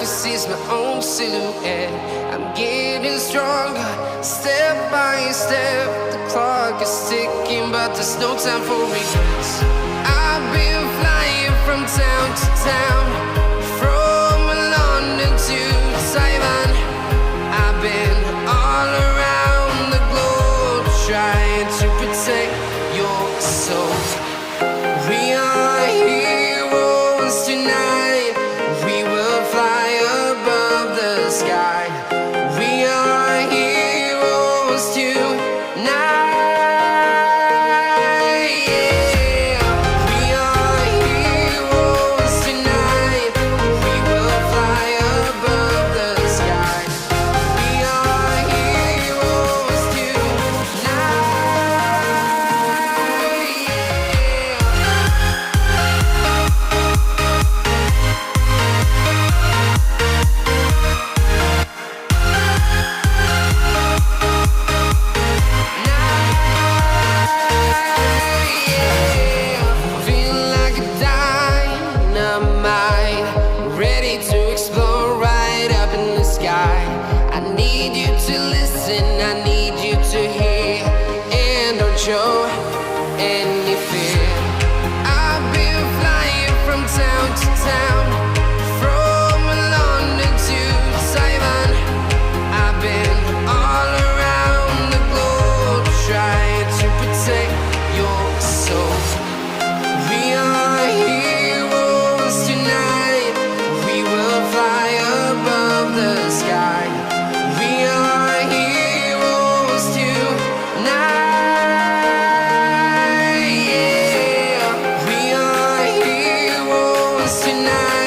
can see my own silhouette. I'm getting stronger, step by step. The clock is ticking, but there's no time for regrets. I've been flying from town to town, from London to Taiwan. I've been all around the globe, trying to protect your soul. We are heroes tonight. We will fly above the sky. We are heroes tonight. Show any fear. I've been flying from town to town, from London to Taiwan. I've been all around the globe, trying to protect your soul. We are heroes tonight. We will fly above the sky. We are heroes tonight. Tonight